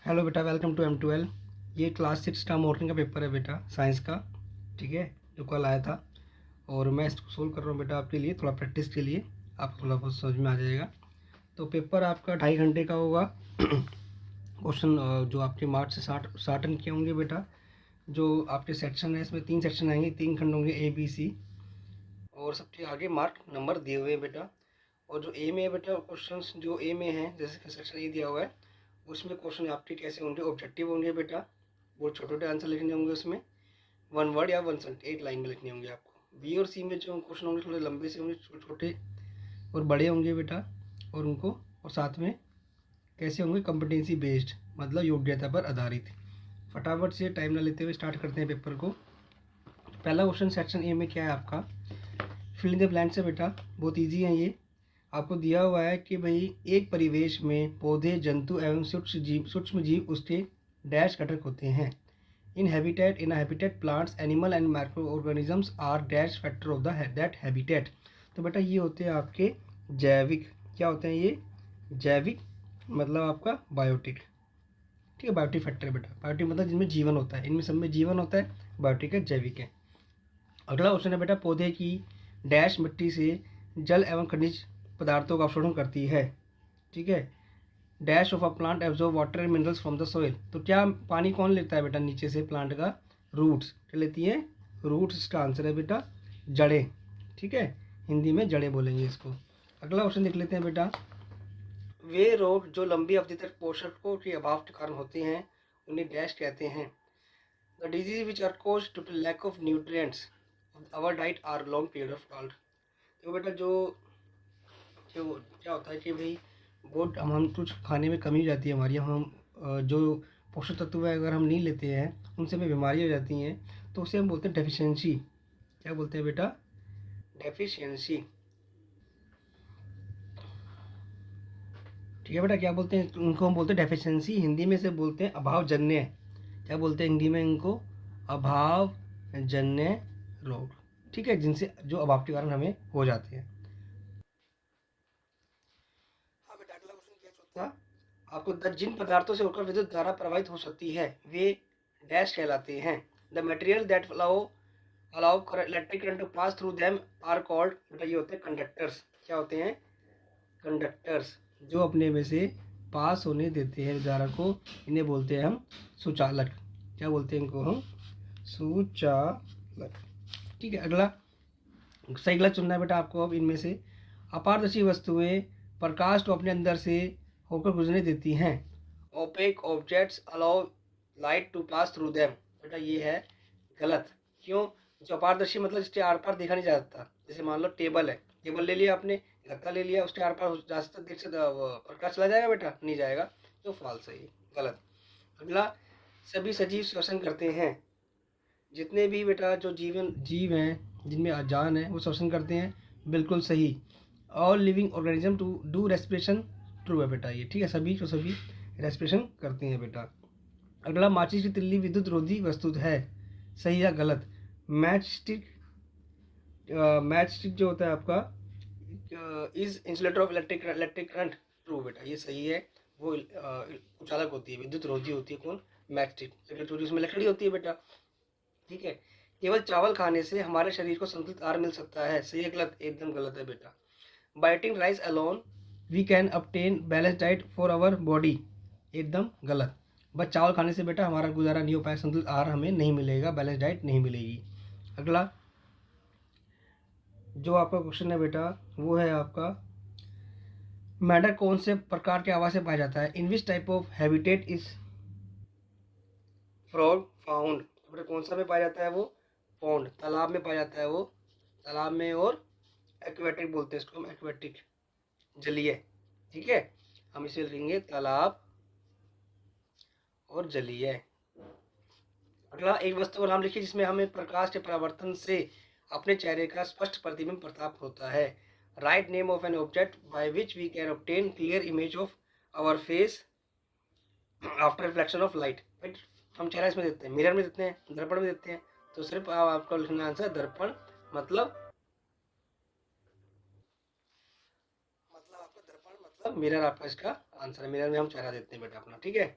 Hello बेटा, welcome to M12। ये class 6 का मॉर्निंग का पेपर है बेटा, साइंस का। ठीक है, जो कल आया था। और मैं इसको सोल्व कर रहा हूँ बेटा आपके लिए, थोड़ा प्रैक्टिस के लिए। आपको थोड़ा बहुत समझ में आ जाएगा। तो पेपर आपका 2.5 घंटे का होगा। क्वेश्चन जो आपके मार्च से 60 अंक के होंगे बेटा। जो आपके सेक्शन है, इसमें 3 सेक्शन आएंगे, 3 खंड होंगे, ABC। और सबके आगे मार्क नंबर दिए हुए हैं बेटा। और जो ए में है बेटा, क्वेश्चंस जो ए में है, जैसे कि सेक्शन ए दिया हुआ है, उसमें क्वेश्चन आपके कैसे होंगे, ऑब्जेक्टिव होंगे बेटा। बहुत छोटे छोटे आंसर लिखने होंगे उसमें, 1 वर्ड या 1 सेंट 8 लाइन में लिखने होंगे आपको। बी और सी में जो क्वेश्चन होंगे थोड़े लंबे से होंगे, छोटे छोटे और बड़े होंगे बेटा। और उनको और साथ में कैसे होंगे, कॉम्पिटेंसी बेस्ड, मतलब योग्यता पर आधारित। फटाफट से टाइम ना लेते हुए स्टार्ट करते हैं पेपर को। पहला क्वेश्चन सेक्शन ए में क्या है आपका, फिल इन द ब्लैंक्स है बेटा। बहुत ईजी है ये। आपको दिया हुआ है कि भाई एक परिवेश में पौधे, जंतु एवं सूक्ष्म जीव उसके डैश घटक होते हैं। In habitat plants, animal and micro organisms are dash factor of that habitat. तो बेटा ये होते हैं आपके जैविक। क्या होते हैं ये? जैविक मतलब आपका बायोटिक। ठीक है, बायोटिक फैक्टर है बेटा। बायोटिक मतलब जिनमें जीवन होता है, इनमें सब में जीवन होता है। बायोटिक है, जैविक है। अगला क्वेश्चन है बेटा, पौधे की डैश मिट्टी से जल एवं खनिज पदार्थों का अवशोषण करती है। ठीक है। Dash of a plant absorb water and minerals from the soil. तो क्या पानी कौन लेता है बेटा नीचे से? प्लांट का रूट्स। क्या लेती है? रूट्स। इसका आंसर है बेटा जड़ें। ठीक है, हिंदी में जड़ें बोलेंगे इसको। अगला क्वेश्चन देख लेते हैं बेटा, वे रोग जो लंबी अवधि तक पोषकों के अभाव के कारण होते हैं उन्हें डैश कहते हैं। The disease which are caused due to lack of nutrients our diet are long period of time. तो बेटा जो जो क्या होता है कि भाई बहुत हम कुछ खाने में कमी हो जाती है हमारी, हम जो पोषक तत्व है अगर हम नहीं लेते हैं, उनसे हमें बीमारी हो जाती हैं। तो उसे हम बोलते हैं डेफिशिएंसी। क्या बोलते हैं बेटा? डेफिशिएंसी। ठीक है बेटा, क्या बोलते हैं उनको? हम बोलते हैं डेफिशिएंसी। हिंदी में से बोलते हैं अभावजन्य। क्या बोलते हैं हिंदी में इनको? अभावजन्य रोग। ठीक है, जिनसे जो अभाव के कारण हमें हो जाते हैं। हाँ बेटा, अगला क्वेश्चन क्या चौथा, आपको जिन पदार्थों से होकर विद्युत धारा प्रवाहित हो सकती है वे डैश कहलाते हैं। The material that allow electric current to pass through them are called, बेटा ये होते हैं कंडक्टर्स। क्या होते हैं? कंडक्टर्स। जो अपने में से पास होने देते हैं धारा को, इन्हें बोलते हैं हम सुचालक। क्या बोलते हैं इनको? हम सुचालक। ठीक है, अगला सही गलत चुनना है बेटा आपको। अब इनमें से अपारदर्शी वस्तुएं प्रकाश को अपने अंदर से होकर गुजरने देती हैं। Opaque objects allow light to pass through them. बेटा ये है गलत। क्यों? जो अपारदर्शी मतलब जिसके आर पार देखा नहीं जा सकता। जैसे मान लो टेबल है, टेबल ले लिया आपने, गत्ता ले लिया, उसके आर पार जा सकता, देख सकता, प्रकाश चला जाएगा बेटा? नहीं जाएगा। तो फॉल्स है ये, गलत। अगला, सभी सजीव श्वसन करते हैं। जितने भी बेटा जो जीव हैं जिनमें जान है वो श्वसन करते हैं। बिल्कुल सही। All living organism to do respiration. True है बेटा ये। ठीक है, सभी को सभी रेस्पिरेशन करते हैं बेटा। अगला, माचिस की तिल्ली विद्युत रोधी वस्तु है। सही या गलत? मैच स्टिक, मैच स्टिक जो होता है आपका is insulator of electric current. True बेटा ये सही है। वो उचालक होती है, विद्युत रोधी होती है। कौन? Match stick. इलेक्ट्रिक, उसमें लकड़ी होती है बेटा। ठीक है। केवल चावल खाने से हमारे शरीर को संतुलित आहार मिल सकता है। सही है गलत? एकदम गलत है बेटा। Biting rice alone we can obtain balance diet for our body. एकदम गलत। बस चावल खाने से बेटा हमारा गुजारा नहीं हो पाएगा, संतुलित आहार हमें नहीं मिलेगा, बैलेंस डाइट नहीं मिलेगी। अगला जो आपका क्वेश्चन है बेटा, वो है आपका, मैटर कौन से प्रकार के आवास से पाया जाता है? In which type of habitat is frog found. तो बेटा कौन सा में पाया जाता है वो? पौंड, तालाब में पाया जाता है वो, तालाब में। और एक्वेटिक बोलते हैं इसको हम, एक्वेटिक, जलीय। ठीक है, हम इसे लिखेंगे तालाब और जलीय। अगला, एक वस्तु का नाम लिखिए जिसमें हमें प्रकाश के परावर्तन से अपने चेहरे का स्पष्ट प्रतिबिंब प्रताप होता है। Write name of an object by which we can obtain clear image of our face after reflection of light. हम चेहरा इसमें देते हैं, मिरर में देते हैं, दर्पण में देते हैं। तो सिर्फ आपका लिखना आंसर दर्पण, मतलब आपका दर्पण मतलब मिरर, आपका इसका आंसर है। मिरर में हम चेहरा देते हैं बेटा अपना। ठीक है,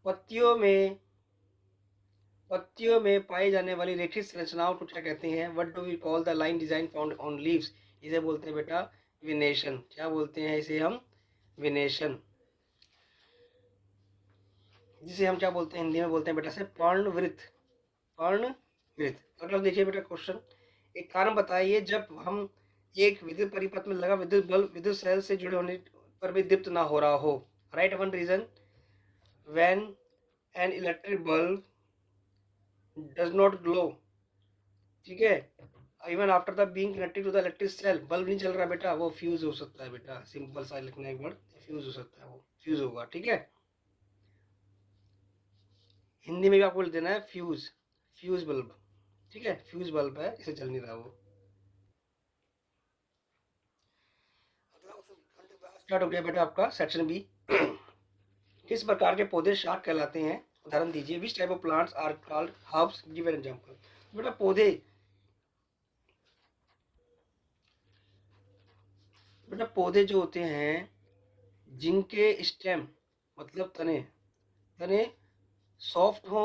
पत्तियों में पाई जाने वाली रेखित संरचनाओं को क्या कहते हैं? What do we call the line design found on leaves? इसे बोलते हैं बेटा विनेशन। क्या बोलते हैं इसे हम? विनेशन। जिसे हम क्या बोलते हैं हिंदी में? बोलते हैं बेटा से पर्णवृत्त। पर्णवृत्त। मतलब देखिए बेटा क्वेश्चन, एक कारण बताइए जब हम एक विद्युत परिपथ में लगा विद्युत बल्ब विद्युत सेल से जुड़े होने पर भी दीप्त ना हो रहा हो। Write one reason when an electric bulb does not glow. ठीक है, even after the being connected to the electric cell, bulb नहीं चल रहा बेटा, वो फ्यूज हो सकता है बेटा। सिंपल सा लिखना एक वर्ड, फ्यूज हो सकता है, वो फ्यूज होगा। ठीक है, हिंदी में भी आपको लिख देना है फ्यूज, फ्यूज बल्ब। ठीक है, फ्यूज बल्ब है, इसे चल नहीं रहा वो। स्टार्ट हो गया बेटा आपका सेक्शन बी। किस प्रकार के पौधे शाक कहलाते हैं? उदाहरण दीजिए। Which type of plants are called herbs? Give an example. बेटा पौधे जो होते हैं जिनके स्टेम मतलब तने तने सॉफ्ट हो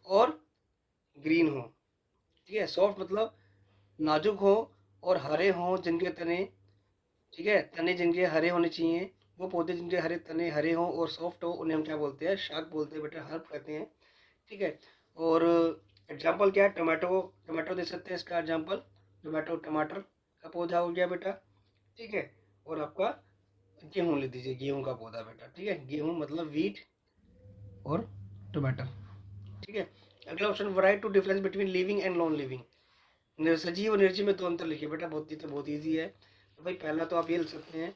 और ग्रीन हो। ठीक है, सॉफ्ट मतलब नाजुक हो और हरे हो जिनके तने। ठीक है, तने जिनके हरे होने चाहिए, वो पौधे जिनके हरे तने हरे हो और सॉफ्ट हो, उन्हें हम क्या बोलते हैं? शाक बोलते हैं बेटा, हर्ब कहते हैं। ठीक है, और एग्जाम्पल क्या है? टमाटो, टमाटो दे सकते हैं इसका एग्जाम्पल। टमाटो टमाटर का पौधा हो गया बेटा। ठीक है, और आपका गेहूँ ले दीजिए, गेहूँ का पौधा बेटा। ठीक है, गेहूँ मतलब वीट और टमाटर। ठीक है, अगला option, write to difference between living and non living. सजीव और निर्जीव में दो अंतर लिखिए बेटा। बहुत ईजी है। तो भाई पहला तो आप ये लिख सकते हैं,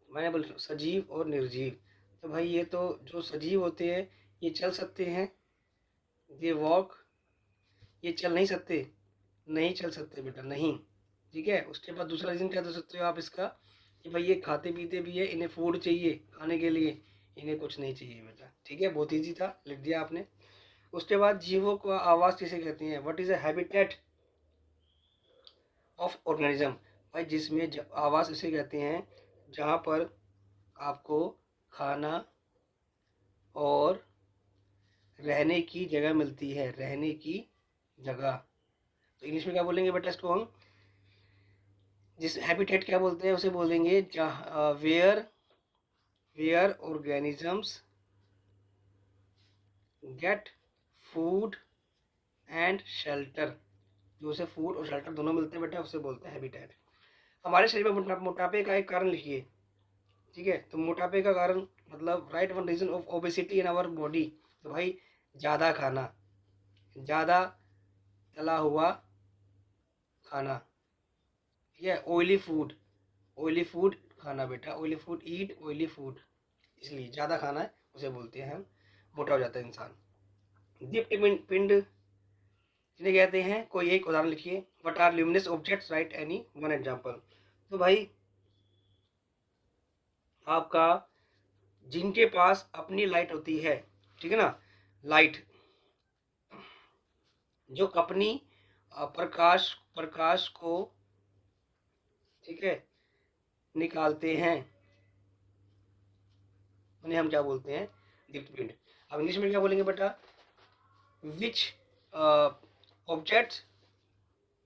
मैंने बोल सजीव और निर्जीव। तो भाई ये तो जो सजीव होते हैं ये चल सकते हैं, ये वॉक, ये चल नहीं सकते, नहीं चल सकते बेटा, नहीं। ठीक है, उसके बाद दूसरा रीज़न क्या दे सकते हो आप इसका कि भाई ये खाते पीते भी है, इन्हें फूड चाहिए खाने के लिए, इन्हें कुछ नहीं चाहिए बेटा। ठीक है, बहुत ईजी था, लिख दिया आपने। उसके बाद जीवों को आवास किसे कहते हैं? What is a habitat of organism? भाई जिसमें आवास इसे कहते हैं जहाँ पर आपको खाना और रहने की जगह मिलती है, रहने की जगह। तो इंग्लिश में क्या बोलेंगे बेटा इसको हम? जिस हैबिटेट क्या बोलते हैं उसे बोलेंगे जहाँ where where organisms get food and shelter. जो उसे फूड और शेल्टर दोनों मिलते हैं बेटा, उसे बोलते हैं हैबिटेट। हमारे शरीर में मोटापे का एक कारण लिखिए। ठीक है, तो मोटापे का कारण मतलब write one reason of obesity in our body. तो भाई ज़्यादा खाना, ज़्यादा तला हुआ खाना। ठीक है, ऑयली फूड खाना बेटा, ऑयली फूड, ईट ऑयली फूड, इसलिए ज़्यादा खाना है उसे बोलते हैं हम, मोटा हो जाता है इंसान। दीप्त पिंड जिन्हें कहते हैं, कोई एक उदाहरण लिखिए। What are luminous objects? Write any one example. तो भाई आपका जिनके पास अपनी लाइट होती है, ठीक है ना, लाइट जो अपनी प्रकाश प्रकाश को, ठीक है, निकालते हैं, उन्हें हम क्या बोलते हैं? दीप्त पिंड। अब इंग्लिश में क्या बोलेंगे बेटा? Which objects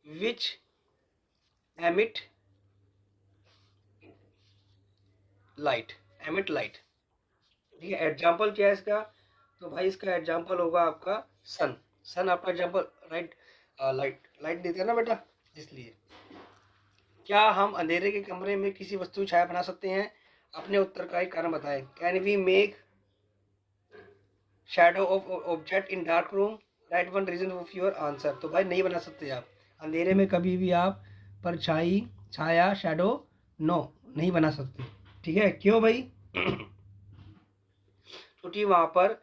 which emit light, emit light. ठीक है, एग्जाम्पल क्या है इसका? तो भाई इसका एग्जाम्पल होगा आपका सन। सन आपका एग्जाम्पल, राइट, लाइट लाइट देते हैं ना बेटा, इसलिए। क्या हम अंधेरे के कमरे में किसी वस्तु की छाया बना सकते हैं? अपने उत्तर का एक कारण बताएं। Can we make shadow of object in dark room? Write one reason of your answer. तो भाई नहीं बना सकते आप अंधेरे में कभी भी आप परछाई, छाया, शैडो, नो, नहीं बना सकते। ठीक है, क्यों भाई? क्योंकि वहां पर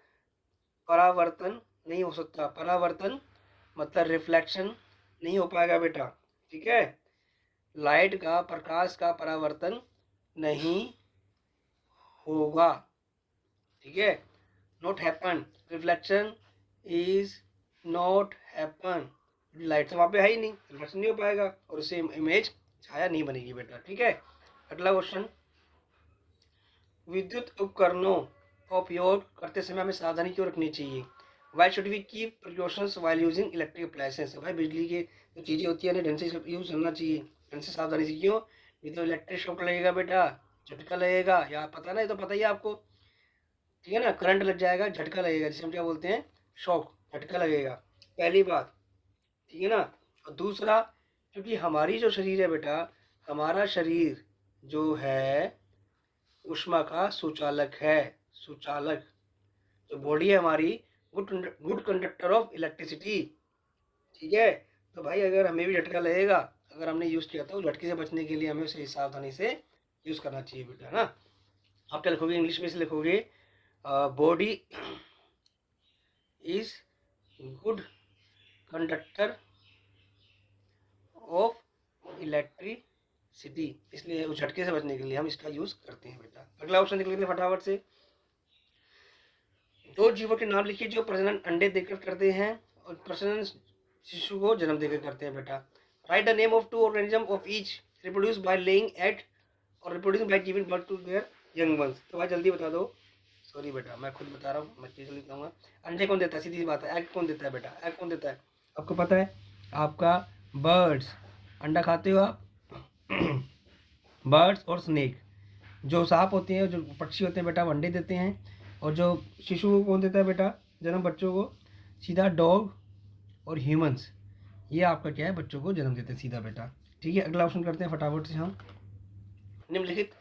परावर्तन नहीं हो सकता। परावर्तन मतलब रिफ्लेक्शन नहीं हो पाएगा बेटा। ठीक है, लाइट का, प्रकाश का परावर्तन नहीं होगा। ठीक है, not happen, reflection is not happen. Light तो वहाँ पे है ही नहीं, रिफ्लेक्शन नहीं हो पाएगा और उससे इमेज छाया नहीं बनेगी बेटा। ठीक है, अगला क्वेश्चन, विद्युत उपकरणों का उपयोग करते समय हमें सावधानी क्यों रखनी चाहिए? Why should we keep precautions while using electric appliances? भाई बिजली की जो चीज़ें होती है ना ढंग से यूज़ करना चाहिए, ढंग से सावधानी से। क्यों? नहीं तो इलेक्ट्रिक शॉक लगेगा बेटा, झटका लगेगा, या पता ना, ये तो पता ही है आपको, ठीक है ना, करंट लग जाएगा, झटका लगेगा, जिसे हम क्या बोलते हैं, शॉक, झटका लगेगा, पहली बात, ठीक है ना। और दूसरा, क्योंकि हमारी जो शरीर है बेटा, हमारा शरीर जो है ऊष्मा का सुचालक है, सुचालक, जो बॉडी है हमारी, गुड कंडक्टर ऑफ इलेक्ट्रिसिटी, ठीक है। तो भाई अगर हमें भी झटका लगेगा, अगर हमने यूज़ किया तो झटके से बचने के लिए हमें उसे सावधानी से यूज़ करना चाहिए बेटा ना। आप क्या लिखोगे इंग्लिश में, से लिखोगे body is good conductor of electricity, इसलिए उस झटके से बचने के लिए हम इसका यूज़ करते हैं बेटा। अगला ऑप्शन देख लेते हैं फटाफट से। दो जीवों के नाम लिखिए जो प्रजनन अंडे देकर करते हैं और प्रजनन शिशु को जन्म देकर करते हैं बेटा। Write the name of two organism of each reproduce by laying egg और reproducing by giving birth to their young ones. तो भाई जल्दी बता दो। सॉरी बेटा, मैं खुद बता रहा हूँ, मैं चीज़ लिखूंगा। अंडे कौन देता है? सीधी सी बात है, एग कौन देता है बेटा? एग कौन देता है? आपको पता है, आपका बर्ड्स। अंडा खाते हो आप? बर्ड्स और स्नेक, जो सांप होते हैं, जो पक्षी होते हैं बेटा, वो अंडे देते हैं। और जो शिशु को कौन देता है बेटा, जन्म बच्चों को? सीधा डॉग और ह्यूमंस, ये आपका क्या है, बच्चों को जन्म देते हैं सीधा बेटा। ठीक है, अगला ऑप्शन करते हैं फटाफट से हम। निम्नलिखित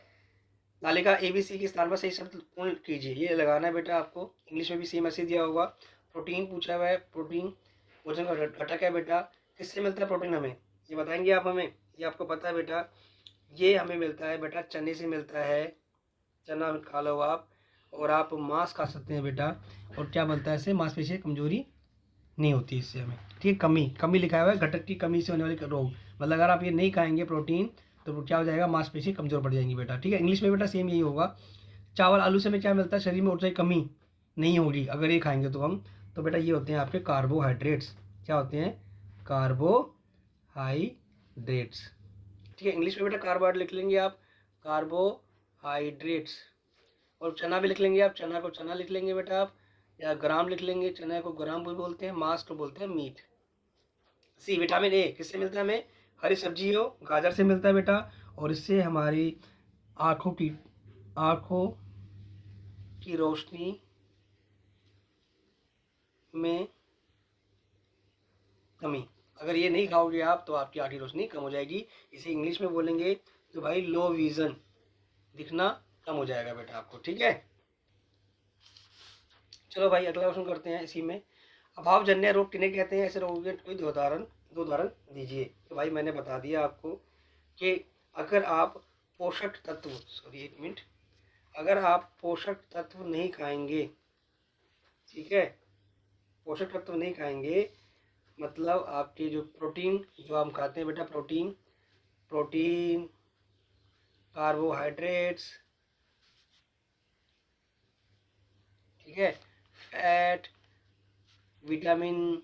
तालिका ABC के स्थान पर सही शब्द पूर्ण कीजिए। ये लगाना है बेटा आपको, इंग्लिश में भी सेम मैसेज दिया होगा। प्रोटीन पूछा हुआ है, प्रोटीन भोजन का घटक है बेटा। किससे मिलता है प्रोटीन हमें, ये बताएंगे आप हमें? ये आपको पता है बेटा, ये हमें मिलता है बेटा चने से मिलता है, चना खा लो आप, और आप मांस खा सकते हैं बेटा। और क्या बनता है इससे? मांसपेशी कमजोरी नहीं होती इससे हमें, ठीक है। कमी, कमी लिखा हुआ है, घटक की कमी से होने वाली रोग, मतलब अगर आप ये नहीं खाएंगे प्रोटीन तो क्या हो जाएगा, मांसपेशी कमजोर पड़ जाएंगी बेटा, ठीक है। इंग्लिश में बेटा सेम यही होगा। चावल आलू से हमें क्या मिलता है? शरीर में ऊर्जा की कमी नहीं होगी अगर ये खाएंगे तो हम। तो बेटा ये होते हैं आपके कार्बोहाइड्रेट्स। क्या होते हैं? कार्बोहाइड्रेट्स, ठीक है। इंग्लिश में बेटा कार्बोहाइड्रेट लिख लेंगे आप, कार्बोहाइड्रेट्स। और चना भी लिख लेंगे आप, चना को चना लिख लेंगे बेटा आप, या ग्राम लिख लेंगे, चना को ग्राम भी बोलते हैं, मांस को बोलते हैं मीट। सी, विटामिन ए किससे मिलता है हमें? हरी सब्जी हो, गाजर से मिलता है बेटा, और इससे हमारी आँखों की रोशनी में कमी, अगर ये नहीं खाओगे आप तो आपकी आँख की रोशनी कम हो जाएगी। इसे इंग्लिश में बोलेंगे तो भाई लो विजन, दिखना कम हो जाएगा बेटा आपको, ठीक है। चलो भाई अगला क्वेश्चन करते हैं इसी में। अभावजन्य रोग किन्हें कहते हैं? ऐसे रोगों के कोई दो उदाहरण दीजिए। तो भाई मैंने बता दिया आपको कि अगर आप पोषक तत्व, सॉरी एक मिनट, अगर आप पोषक तत्व नहीं खाएंगे, ठीक है, पोषक तत्व नहीं खाएंगे, मतलब आपके जो प्रोटीन जो हम खाते हैं बेटा, प्रोटीन, कार्बोहाइड्रेट्स, ठीक है, फैट, विटामिन,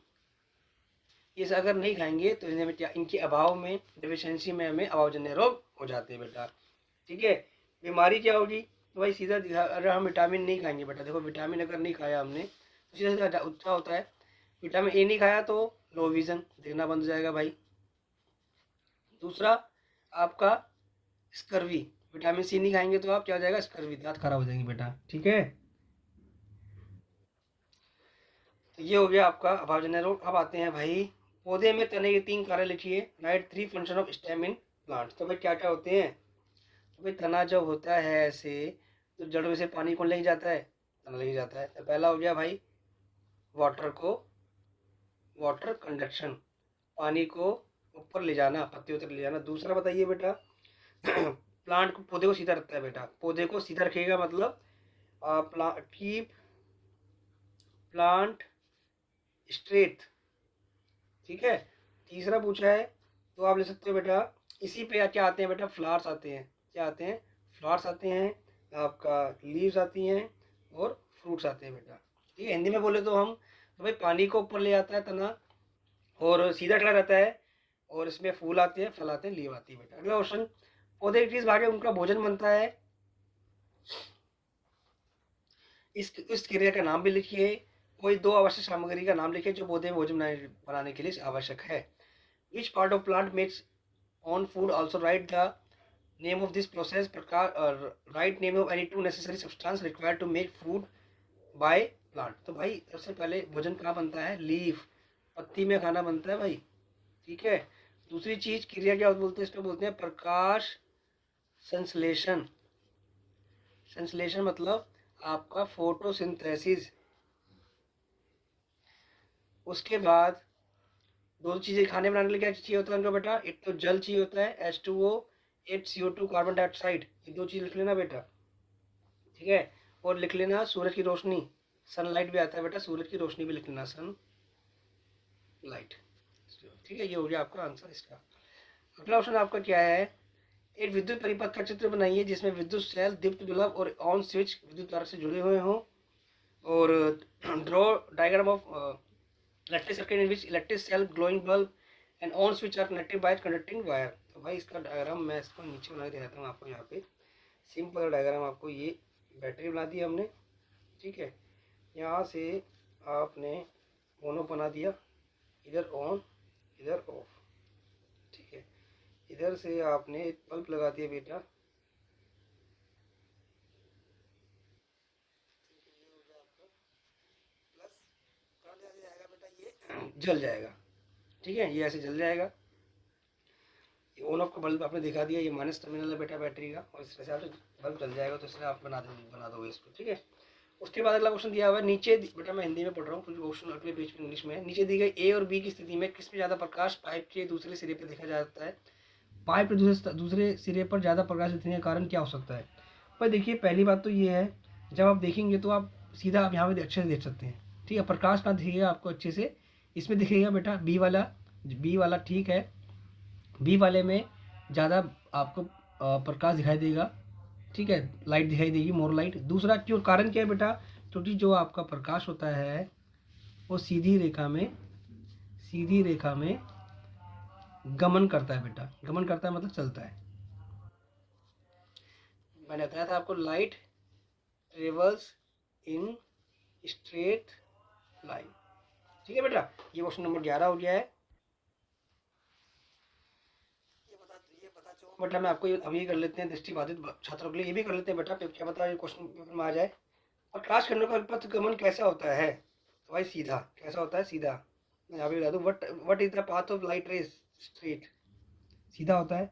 ये सब अगर नहीं खाएंगे तो इन्हें क्या, इनके अभाव में, डिफिशियंसी में हमें अभावजन्य रोग हो जाते हैं बेटा, ठीक है। बीमारी क्या होगी? तो भाई सीधा अगर हम विटामिन नहीं खाएंगे बेटा, देखो विटामिन अगर नहीं खाया हमने तो सीधा सीधा क्या होता है, विटामिन ए नहीं खाया तो लो विजन, देखना बंद हो जाएगा भाई। दूसरा आपका स्कर्वी, विटामिन सी नहीं खाएंगे तो आप क्या हो जाएगा, स्कर्वी, दांत खराब हो जाएंगे बेटा, ठीक है। तो ये हो गया आपका अभावजन्य रोग। अब आते हैं भाई, पौधे में तने के 3 कार्य लिखिए। Right 3 function of stem in plant. तो भाई क्या क्या होते हैं? तो भाई तना जब होता है ऐसे, तो जड़ में से पानी कौन लेके जाता है? तना लेके जाता है। तो पहला हो गया भाई वाटर कंडक्शन, पानी को ऊपर ले जाना, पत्तियों तक ले जाना। दूसरा बताइए बेटा, प्लांट को, पौधे को सीधा रखता है बेटा, पौधे को सीधा रखेगा मतलब कीप प्लांट स्ट्रेट, ठीक है। तीसरा पूछा है तो आप ले सकते हो बेटा, इसी पे क्या आते हैं बेटा, फ्लावर्स आते हैं। क्या आते हैं? फ्लावर्स आते हैं, आपका लीव्स आती हैं, और फ्रूट्स आते हैं बेटा, ठीक है। हिंदी में बोले तो हम, तो भाई पानी को ऊपर ले आता है तना, और सीधा खड़ा रहता है, और इसमें फूल आते हैं, फल आते हैं, लीव आती है बेटा। अगला क्वेश्चन, पौधे किस भाग में उनका भोजन बनता है? इस क्रिया का नाम भी लिखिए। कोई 2 आवश्यक सामग्री का नाम लिखिए जो पौधे में भोजन बनाने के लिए आवश्यक है। Which part of plant makes on food, also write the name of this process, write name of any 2 necessary substance required to make food by plant. तो भाई सबसे पहले भोजन कहाँ बनता है? लीफ, पत्ती में खाना बनता है भाई, ठीक है। दूसरी चीज क्रिया क्या बोलते हैं? इसको बोलते हैं प्रकाश संश्लेषण। संश्लेषण मतलब आपका फोटोसिंथेसिस। उसके बाद दो चीज़ें खाने बनाने के लिए क्या चाहिए होता है उनको बेटा? एक तो जल चाहिए होता है H2O, एक CO2 कार्बन डाइऑक्साइड, ये 2 चीज़ लिख लेना बेटा, ठीक है। और लिख लेना सूरज की रोशनी, सनलाइट भी आता है बेटा, सूरज की रोशनी भी लिख लेना, सन लाइट, ठीक है। ये हो गया आपका आंसर इसका। अगला ऑप्शन आपका क्या है? एक विद्युत परिपथ का चित्र बनाइए जिसमें विद्युत सेल, दीप्त बल्ब और ऑन स्विच विद्युत तार से जुड़े हुए हों। और draw diagram of electric circuit in which electric cell, glowing bulb and on switch are connected by conducting wire. तो भाई इसका डायग्राम मैं इसको नीचे बना के दिखाता हूँ आपको। यहाँ पे सिंपल डायग्राम आपको, ये बैटरी बना दी हमने, ठीक है। यहाँ से आपने दोनों बना दिया, इधर ऑन इधर ऑफ, ठीक है। इधर से आपने एक बल्ब लगा दिया बेटा, जल जाएगा, ठीक है। ये ऐसे जल जाएगा। ये ऑन ऑफ का बल्ब आपने दिखा दिया, ये माइनस टर्मिनल है बेटा बैटरी का, और इस तरह से आप बल्ब जल जाएगा। तो इसलिए आप बना दोगे इसको, ठीक है। उसके बाद अगला क्वेश्चन दिया हुआ है नीचे, बेटा मैं हिंदी में पढ़ रहा हूँ, क्योंकि क्वेश्चन अगले पेज पे इंग्लिश में है। नीचे दी गई ए और बी की स्थिति में किस में ज़्यादा प्रकाश पाइप के दूसरे सिरे पर देखा जाता है? पाइप के दूसरे सिरे पर ज़्यादा प्रकाश दिखने का कारण क्या हो सकता है? पर देखिए पहली बात तो ये है, जब आप देखेंगे तो आप सीधा आप यहाँ पे अच्छे से देख सकते हैं, ठीक है। प्रकाश कहाँ दिखेगा आपको अच्छे से? इसमें दिखेगा बेटा बी वाला, ठीक है। बी वाले में ज़्यादा आपको प्रकाश दिखाई देगा, ठीक है, लाइट दिखाई देगी, मोर लाइट। दूसरा क्यों, कारण क्या है बेटा? क्योंकि जो आपका प्रकाश होता है वो सीधी रेखा में गमन करता है बेटा। गमन करता है मतलब चलता है। मैंने बताया था आपको, light travels in straight line, ठीक है बेटा। ये क्वेश्चन नंबर 11 हो गया है। बेटा मैं आपको अभी कर लेते हैं दृष्टिबाधित छात्रों के लिए, ये भी कर लेते हैं बेटा, क्या पता ये क्वेश्चन पेपर में आ जाए। प्रकाश खंडों का पथ गमन कैसा होता है? तो भाई सीधा। कैसा होता है? सीधा। मैं यहाँ पे बता दूँ, what is the path of light rays? Straight, सीधा होता है।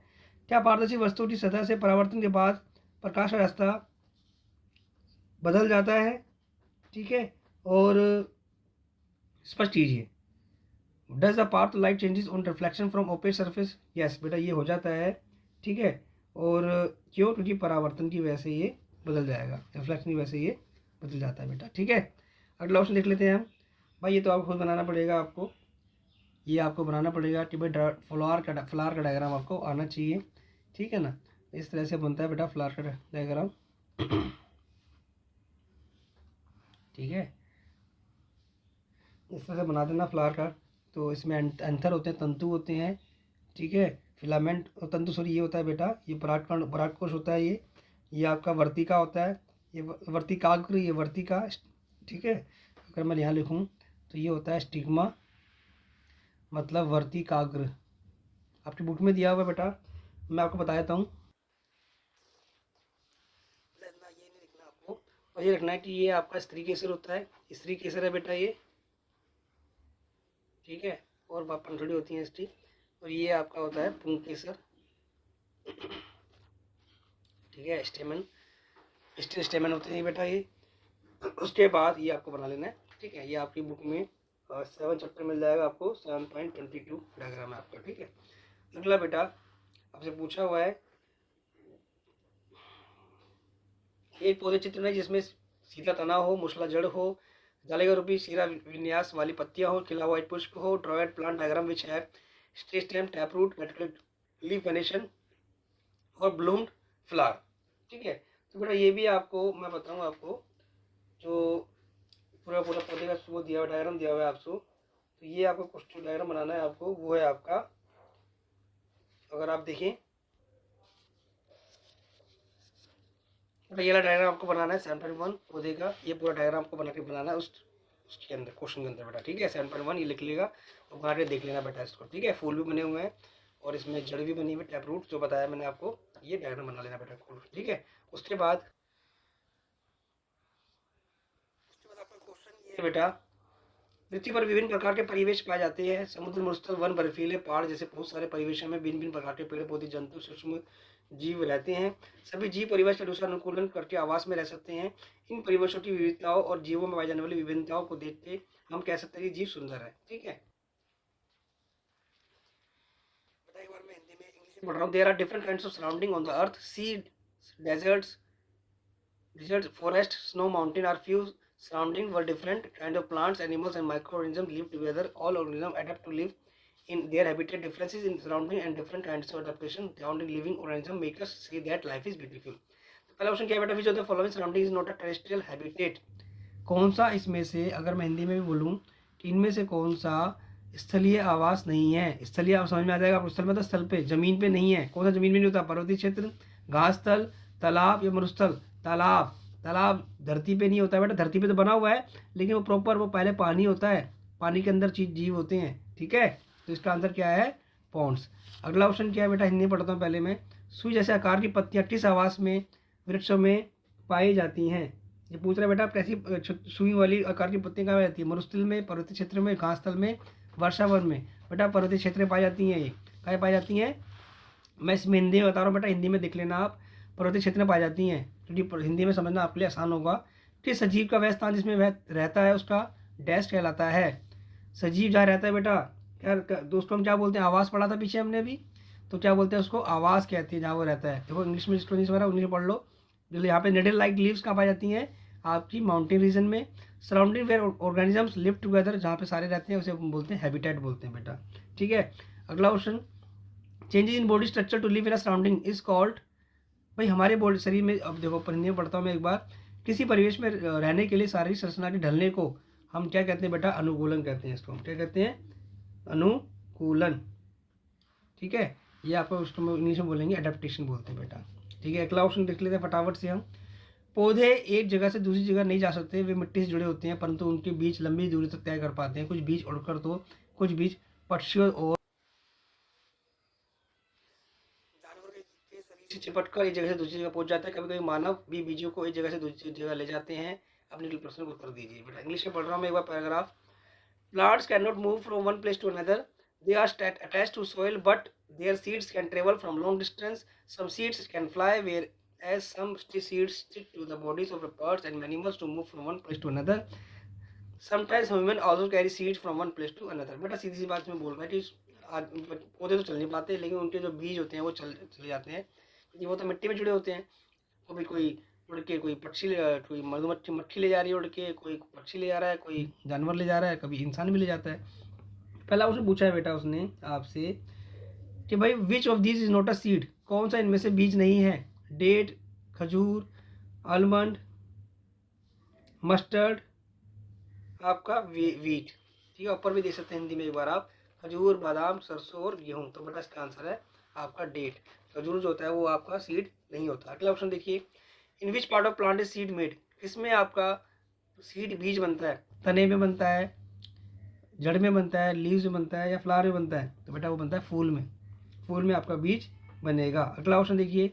क्या पारदर्शी वस्तु की सतह से परावर्तन के बाद प्रकाश का रास्ता बदल जाता है? ठीक है। और स्पष्ट कीजिए, does the path light changes on reflection from opaque surface? Yes बेटा ये हो जाता है, ठीक है। और क्यों? क्योंकि परावर्तन की वजह से ये बदल जाएगा, रिफ्लेक्शन की वजह से ये बदल जाता है बेटा, ठीक है। अगला ऑप्शन देख लेते हैं हम। भाई ये तो आपको खुद बनाना पड़ेगा, आपको ये आपको बनाना पड़ेगा कि भाई फ्लावर का डायग्राम आपको आना चाहिए, ठीक है ना। इस तरह से बनता है बेटा फ्लावर का डायग्राम, ठीक है। इस तरह से बना देना फ्लावर का। तो इसमें एंथर होते हैं, तंतु होते हैं, ठीक है। फिलामेंट और तंतु सॉरी ये होता है बेटा, ये परागकोश होता है। ये आपका वर्तिका होता है, ये वर्तिकाग्र, ये वर्तिका, ठीक है। अगर मैं यहाँ लिखूँ तो ये होता है स्टिग्मा, मतलब वर्तिकाग्र। आपकी बुक में दिया हुआ है बेटा, मैं आपको बता देता हूँ। ये नहीं लिखना आपको, और ये रखना है कि ये आपका स्त्री केसर होता है, स्त्री केसर है बेटा ये, ठीक है। और पंखुड़ी होती है स्त्री। और ये आपका होता है पुंकेसर, ठीक है। स्टेमन, स्टेमन होते हैं बेटा ये। उसके बाद ये आपको बना लेना है, ठीक है। ये आपकी बुक में 7 चैप्टर मिल जाएगा आपको, 7.22 डायग्राम है आपका, ठीक है। अगला बेटा आपसे पूछा हुआ है, एक पौधे चित्र में जिसमें सीधा तना हो, मुसला जड़ हो, जालेगा रूपी सीरा विन्यास वाली पत्तियां हो, खिला हुआ एक पुष्प हो, ड्रॉयड प्लांट डायग्राम विच है stay stem, tap root, leaf venation और ब्लूम्ड फ्लावर, ठीक है। तो बेटा ये भी आपको मैं बताऊँ आपको, जो पूरा पूरा पौधे का वो दिया हुआ डायग्राम दिया हुआ है आपको। तो ये आपको कुछ जो डायग्राम बनाना है आपको, वो है आपका, अगर आप देखें तो ये वाला डायग्राम आपको बनाना है 7.1 पौधे का, ये पूरा डायग्राम आपको बना के बनाना है उसके अंदर क्वेश्चन के अंदर बेटा, ठीक है। 7.1 ये लिख लेगा और बना के देख लेना बेटा इसको, ठीक है। फूल भी बने हुए हैं और इसमें जड़ भी बनी हुई है, टैप रूट जो बताया मैंने आपको, ये डायग्राम बना लेना बेटा, ठीक है। उसके बाद आपका क्वेश्चन ये बेटा, पृथ्वी पर विभिन्न प्रकार के परिवेश पाए जाते हैं। समुद्र, मरुस्थल, वन, बर्फीले पहाड़ जैसे बहुत सारे परिवेशों में भिन्न भिन्न प्रकार के पेड़ पौधे, जंतु, सूक्ष्म जीव रहते हैं। सभी जीव परिवेश के अनुसार अनुकूलन करके आवास में रह सकते हैं। इन परिवेशों की विविधताओं और जीवों में पाई जाने वाली विभिन्नताओं को देख के हम कह सकते हैं कि जीव सुंदर है, ठीक है। एक बार मैं हिंदी में इंग्लिश में पढ़ रहा हूँ। There are different kinds of surrounding on the earth, sea, deserts, forest, snow, mountain are few surrounding were different kind of plants, animals and microorganisms live together. All organisms adapt to live in their habitat. Differences in surrounding and different kinds of adaptation surrounding living organism make us say that life is beautiful. तो पहला option क्या है बेटा, which of the following surrounding is not a terrestrial habitat. कौन सा इसमें से, अगर मैं हिंदी में भी बोलूँ कि इनमें से कौन सा स्थलीय आवास नहीं है। स्थलीय आप समझ में आ जाएगा आपको, स्थल मतलब स्थल पे, जमीन पे नहीं है। कौन सा जमीन पे नहीं होता, पर्वतीय क्षेत्र, घास स्थल, तालाब या मरुस्थल। तालाब, तालाब धरती पे नहीं होता है बेटा, धरती पे तो बना हुआ है लेकिन वो प्रॉपर वो पहले पानी होता है, पानी के अंदर चीज जीव होते हैं, ठीक है। तो इसका आंसर क्या है, पॉन्ड्स। अगला ऑप्शन क्या है बेटा, हिंदी पढ़ता हूँ पहले मैं। सुई जैसे आकार की पत्तियां किस आवास में वृक्षों में पाई जाती हैं। ये पूछ रहा है बेटा, कैसी सुई वाली आकार की पत्तियां कहाँ रहती है, मरुस्थल में, पर्वतीय क्षेत्र में, घास स्थल में, वर्षावन में। बेटा पर्वतीय क्षेत्र में पाई जाती हैं, ये कहाँ पाई जाती हैं, मैं इसमें हिंदी में बता रहा हूँ बेटा, हिंदी में देख लेना आप। पर्वतीय क्षेत्र में पाई जाती हैं, क्योंकि हिंदी में समझना आपके लिए आसान होगा। कि सजीव का वह स्थान जिसमें वह रहता है उसका डैश कहलाता है। सजीव जहाँ रहता है बेटा, क्या दोस्तों हम क्या बोलते हैं, आवास पढ़ा था पीछे हमने अभी, तो क्या बोलते हैं उसको, आवास कहते हैं जहाँ वो रहता है। देखो इंग्लिश में जिसको नहीं समझ रहा इंग्लिश में पढ़ लो। जो यहाँ पे नेडल लाइक लीव्स कहाँ पाई जाती हैं, आपकी माउंटेन रीजन में। Surrounding where organisms live together, जहाँ पे सारे रहते हैं उसे बोलते हैं हैबिटेट बोलते हैं बेटा, ठीक है। अगला question, changes in body structure to live in a surrounding is called. भाई हमारे बॉडी शरीर में, अब देखो हिंदी में पढ़ता हूँ मैं एक बार, किसी परिवेश में रहने के लिए शारीरिक संरचना के ढलने को हम क्या कहते हैं बेटा, अनुकूलन कहते हैं। इसको हम क्या कहते हैं, अनुकूलन, ठीक है। ये आपको उसको इंग्लिश में बोलेंगे एडेप्टेशन बोलते हैं बेटा, ठीक है। अगला ऑप्शन देख लेते हैं फटाफट से हम। पौधे एक जगह से दूसरी जगह नहीं जा सकते, वे मिट्टी से जुड़े होते हैं परंतु उनके बीच लंबी दूरी तक तय कर पाते हैं। कुछ बीज उड़कर तो कुछ बीज पक्षियों और जानवर के शरीर से चिपट कर एक जगह से दूसरी जगह पहुंच जाता है। कभी कभी मानव भी बीजों को एक जगह से दूसरी जगह ले जाते हैं। अपने प्रश्न को उत्तर दीजिए बेटा, इंग्लिश में पढ़ रहा हूँ मैं एक बार paragraph. Plants cannot move from one place to another. They are attached to soil, but their seeds can travel from long distance. Some seeds can fly, whereas some seeds stick to the bodies of the birds and animals to move from one place to another. Sometimes women also carry seeds from one place to another. बेटा सीधी सी बात में बोल रहा है कि पौधे तो चल नहीं पाते लेकिन उनके जो बीज होते हैं वो चले जाते हैं, क्योंकि वो तो मिट्टी में जुड़े होते हैं। कभी कोई उड़ के कोई कोई मधुमक्खी मक्खी ले जा रही है उड़ के, कोई पक्षी ले जा रहा है, कोई जानवर ले जा रहा है, कभी इंसान भी ले जाता है। पहला उसने पूछा है बेटा उसने आपसे कि भाई which of this is not a seed, कौन सा इनमें से बीज नहीं है। डेट, खजूर, आलमंड, मस्टर्ड, आपका वीट, ठीक है। ऊपर भी देख सकते हैं हिंदी में एक बार आप, खजूर, बादाम, सरसों और गेहूँ। तो बेटा इसका आंसर है आपका डेट। खजूर जो होता है वो आपका सीड नहीं होता। अगला ऑप्शन देखिए, in which part of plant is seed made, किसमें आपका सीड बीज बनता है, तने में बनता है, जड़ में बनता है, लीव्स में बनता है या फ्लावर में बनता है। तो बेटा वो बनता है फूल में, फूल में आपका बीज बनेगा। अगला ऑप्शन देखिए,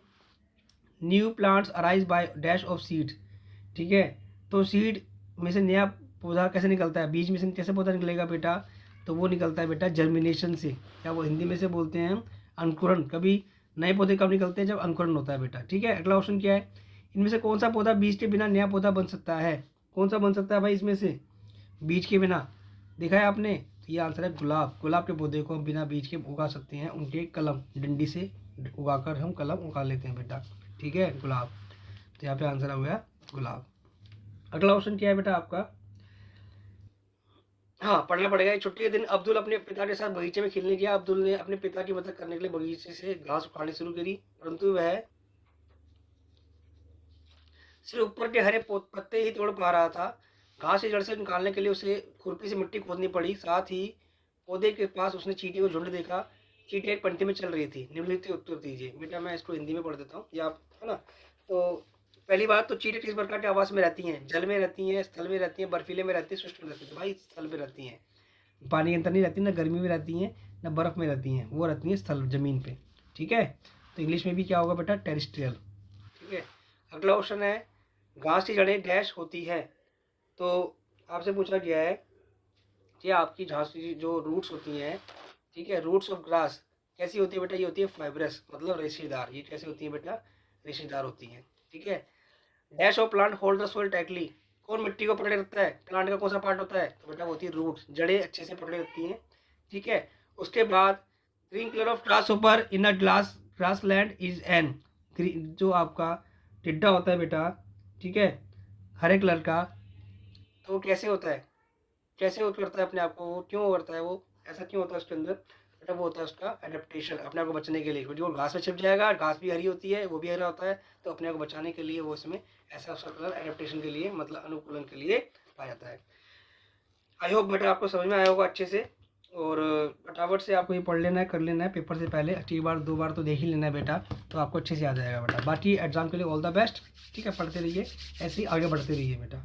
new plants arise by dash of seed, ठीक है। तो सीड में से नया पौधा कैसे निकलता है, बीज में से कैसे पौधा निकलेगा बेटा, तो वो निकलता है बेटा जर्मिनेशन से, क्या वो हिंदी में से बोलते हैं अंकुरण। कभी नए पौधे कब निकलते हैं, जब अंकुरण होता है बेटा, ठीक है। अगला ऑप्शन क्या है, इनमें से कौन सा पौधा बीज के बिना नया पौधा बन सकता है, कौन सा बन सकता है भाई इसमें से बीज के बिना, देखा है आपने। तो ये आंसर है गुलाब। गुलाब के पौधे को हम बिना बीज के उगा सकते हैं, उनके कलम डंडी से उगाकर हम कलम उगा लेते हैं बेटा, ठीक है, गुलाब। तो यहाँ पे आंसर हो गया गुलाब। अगला ऑप्शन क्या है बेटा आपका, हाँ पढ़ना पड़ेगा। छुट्टी के दिन अब्दुल अपने पिता के साथ बगीचे में खेलने गया। अब्दुल ने अपने पिता की मदद करने के लिए बगीचे से घास उखाड़नी शुरू करी, परंतु वह सिर्फ ऊपर के हरे पत्ते ही तोड़ पा रहा था। घास की जड़ से निकालने के लिए उसे खुरपी से मिट्टी खोदनी पड़ी। साथ ही पौधे के पास उसने चींटी को झुंड देखा। चींटी एक पंक्ति में चल रही थी। निम्नलिखित उत्तर दीजिए। बेटा मैं इसको हिंदी में पढ़ देता हूँ, ये आप है ना। तो पहली बात तो चींटियाँ किस प्रकार के आवास में रहती हैं? जल में रहती हैं, स्थल में रहती हैं, बर्फीले में रहती हैं, शुष्क में रहती हैं। तो भाई स्थल में रहती हैं। पानी के अंदर नहीं रहती, ना गर्मी में रहती हैं, ना बर्फ़ में रहती हैं, वो रहती हैं स्थल ज़मीन पे। ठीक है, तो इंग्लिश में भी क्या होगा बेटा? टेरेस्ट्रियल। ठीक है, अगला क्वेश्चन है, घास की जड़ें डैश होती है। तो आपसे पूछा गया है कि आपकी घास की जो रूट्स होती हैं, ठीक है, रूट्स ऑफ ग्रास कैसी होती है बेटा? ये होती है फाइब्रस, मतलब रेशेदार। ये कैसे होती है बेटा? रेशेदार होती हैं। ठीक है, dash of plant hold the soil tightly. कौन मिट्टी को पकड़े रखता है? प्लांट का कौन सा पार्ट होता है? तो बेटा वो होती है रूट्स, जड़ें अच्छे से पकड़े रखती हैं। ठीक है, उसके बाद ग्रीन कलर ऑफ ग्रास ऊपर in a grassland is an, जो आपका टिड्डा होता है बेटा, ठीक है, हरे कलर का, तो वो कैसे होता है? कैसे वो करता है अपने आप को? वो क्यों करता है? वो ऐसा क्यों होता है उसके अंदर बेटा? वो होता है उसका एडेप्टेशन, अपने आप को बचने के लिए। क्योंकि वो घास में छिप जाएगा, घास भी हरी होती है, वो भी हरा होता है, तो अपने आप को बचाने के लिए वो इसमें ऐसा उसका कलर एडेप्टेशन के लिए, मतलब अनुकूलन के लिए पाया जाता है। आई होप बेटा आपको समझ में आया होगा अच्छे से, और फटाफट से आपको ये पढ़ लेना है, कर लेना है पेपर से पहले। अच्छी बार 2 बार तो देख ही लेना है बेटा, तो आपको अच्छे से आ जाएगा बेटा। बाकी एग्जाम के लिए ऑल द बेस्ट। ठीक है, पढ़ते रहिए, ऐसे ही आगे बढ़ते रहिए बेटा।